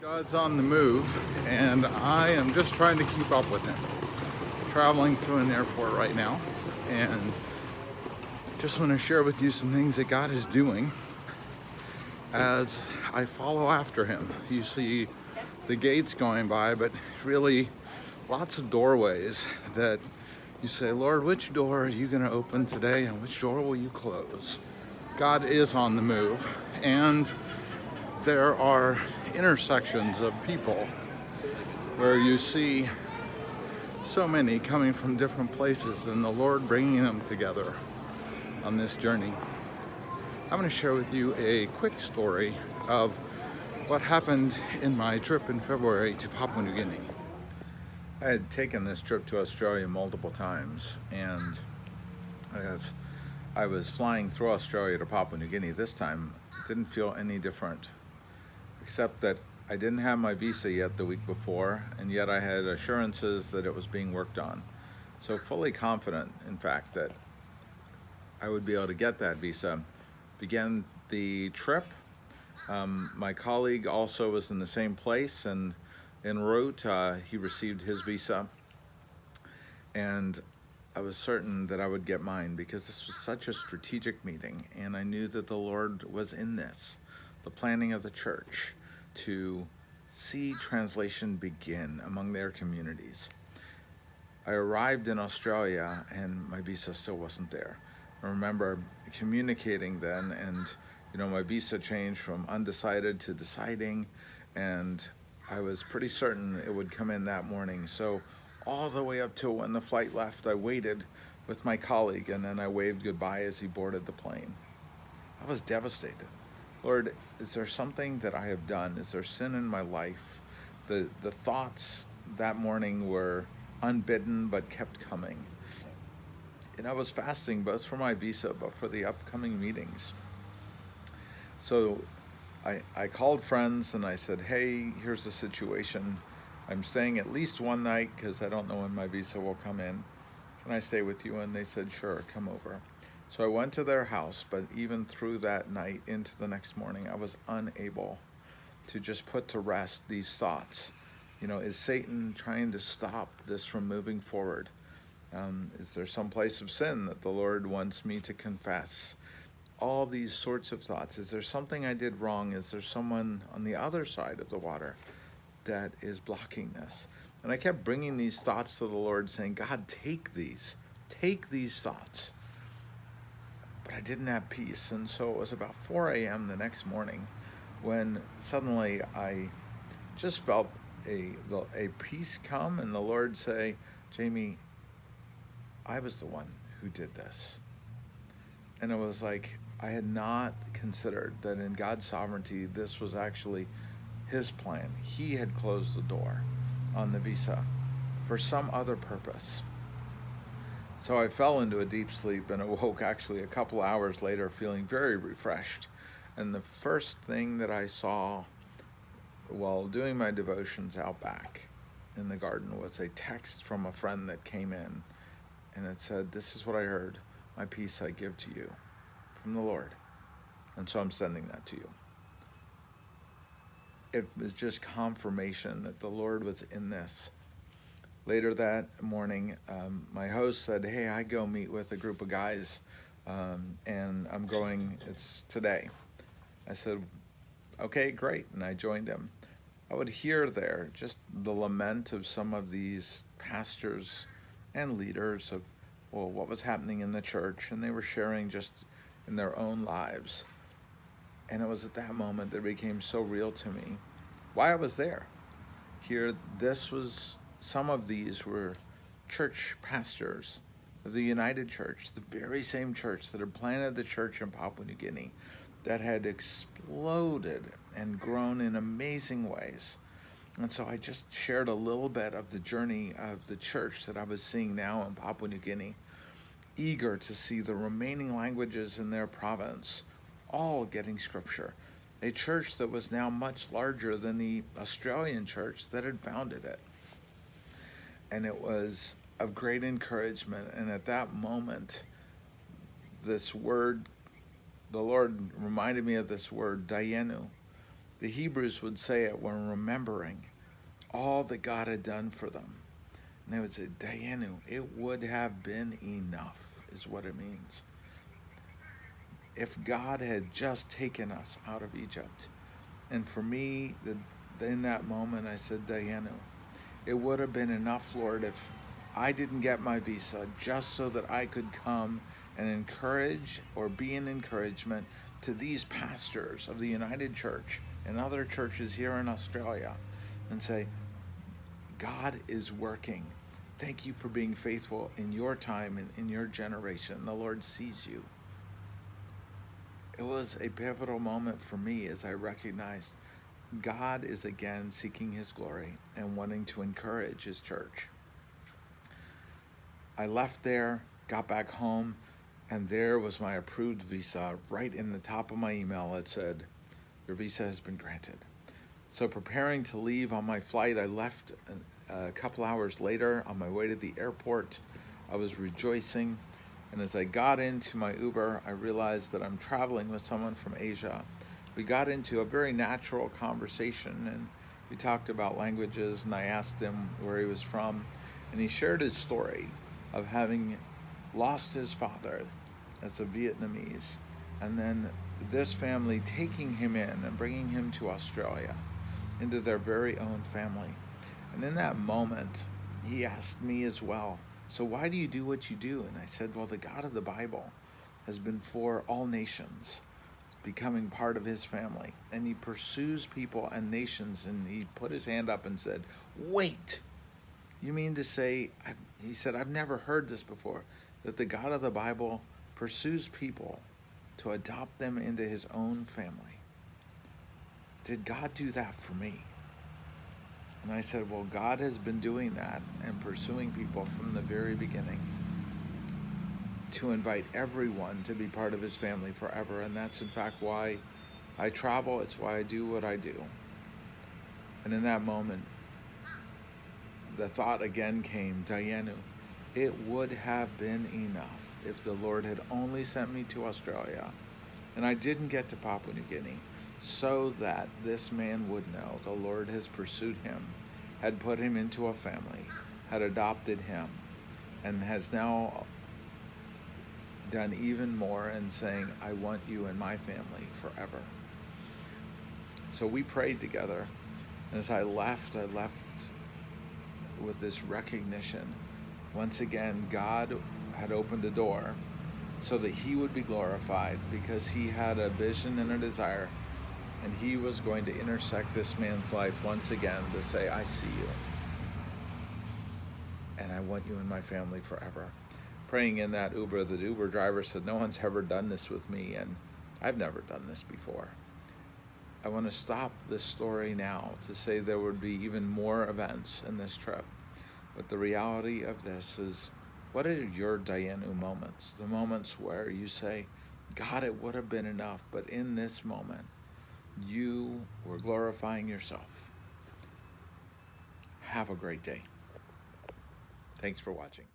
God's on the move, and I am just trying to keep up with him. Traveling through an airport right now, and just want to share with you some things that God is doing as I follow after him. You see the gates going by, but really lots of doorways that you say, Lord, which door are you going to open today, and which door will you close? God is on the move, and there are intersections of people where you see so many coming from different places and the Lord bringing them together on this journey. I'm going to share with you a quick story of what happened in my trip in February to Papua New Guinea. I had taken this trip to Australia multiple times, and as I was flying through Australia to Papua New Guinea this time, it didn't feel any different, except that I didn't have my visa yet the week before, and yet I had assurances that it was being worked on. So fully confident, in fact, that I would be able to get that visa. Began the trip. My colleague also was in the same place, and en route he received his visa, and I was certain that I would get mine because this was such a strategic meeting, and I knew that the Lord was in this, the planning of the church to see translation begin among their communities. I arrived in Australia and my visa still wasn't there. I remember communicating then, and my visa changed from undecided to deciding, and I was pretty certain it would come in that morning. So all the way up till when the flight left, I waited with my colleague, and then I waved goodbye as he boarded the plane. I was devastated. Lord, is there something that I have done? Is there sin in my life? The thoughts that morning were unbidden but kept coming. And I was fasting both for my visa but for the upcoming meetings. So I called friends and I said, hey, here's the situation. I'm staying at least one night because I don't know when my visa will come in. Can I stay with you? And they said, sure, come over. So I went to their house, but even through that night into the next morning, I was unable to just put to rest these thoughts. Is Satan trying to stop this from moving forward? Is there some place of sin that the Lord wants me to confess? All these sorts of thoughts. Is there something I did wrong? Is there someone on the other side of the water that is blocking this? And I kept bringing these thoughts to the Lord, saying, God, take these thoughts. But I didn't have peace. And so it was about 4 a.m. the next morning when suddenly I just felt a peace come, and the Lord say, Jamie, I was the one who did this. And it was like I had not considered that in God's sovereignty, this was actually his plan. He had closed the door on the visa for some other purpose. So I fell into a deep sleep and awoke actually a couple hours later feeling very refreshed. And the first thing that I saw while doing my devotions out back in the garden was a text from a friend that came in, and it said, this is what I heard, my peace I give to you from the Lord. And so I'm sending that to you. It was just confirmation that the Lord was in this. Later that morning, my host said, hey, I go meet with a group of guys, and I'm going, it's today. I said, okay, great, and I joined him. I would hear there just the lament of some of these pastors and leaders of, what was happening in the church, and they were sharing just in their own lives. And it was at that moment that it became so real to me why I was there. Some of these were church pastors of the United Church, the very same church that had planted the church in Papua New Guinea, that had exploded and grown in amazing ways. And so I just shared a little bit of the journey of the church that I was seeing now in Papua New Guinea, eager to see the remaining languages in their province all getting scripture. A church that was now much larger than the Australian church that had founded it. And it was of great encouragement. And at that moment, this word, the Lord reminded me of this word, dayenu, The Hebrews would say it when remembering all that God had done for them. And they would say, Dayenu, it would have been enough, is what it means. If God had just taken us out of Egypt. And for me, in that moment, I said, Dayenu, it would have been enough, Lord, if I didn't get my visa just so that I could come and encourage or be an encouragement to these pastors of the United Church and other churches here in Australia and say, God is working. Thank you for being faithful in your time and in your generation. The Lord sees you. It was a pivotal moment for me as I recognized God is again seeking his glory and wanting to encourage his church. I left there, got back home, and there was my approved visa. Right in the top of my email, it said, your visa has been granted. So preparing to leave on my flight, I left a couple hours later on my way to the airport. I was rejoicing. And as I got into my Uber, I realized that I'm traveling with someone from Asia. We got into a very natural conversation, and we talked about languages, and I asked him where he was from, and he shared his story of having lost his father as a Vietnamese, and then this family taking him in and bringing him to Australia into their very own family. And in that moment, he asked me as well, so why do you do what you do? And I said, well, the God of the Bible has been for all nations, becoming part of his family. And he pursues people and nations. And he put his hand up and said, wait, you mean to say, he said, I've never heard this before, that the God of the Bible pursues people to adopt them into his own family. Did God do that for me? And I said, well, God has been doing that and pursuing people from the very beginning to invite everyone to be part of his family forever. And that's in fact why I travel. It's why I do what I do. And in that moment, the thought again came, Dayenu, it would have been enough if the Lord had only sent me to Australia and I didn't get to Papua New Guinea, so that this man would know the Lord has pursued him, had put him into a family, had adopted him, and has now done even more in saying, I want you in my family forever. So we prayed together. And as I left with this recognition. Once again, God had opened a door so that he would be glorified, because he had a vision and a desire, and he was going to intersect this man's life once again to say, I see you, and I want you in my family forever. Praying in that Uber, the Uber driver said, no one's ever done this with me, and I've never done this before. I want to stop this story now to say there would be even more events in this trip. But the reality of this is, what are your Dayenu moments? The moments where you say, God, it would have been enough, but in this moment, you were glorifying yourself. Have a great day. Thanks for watching.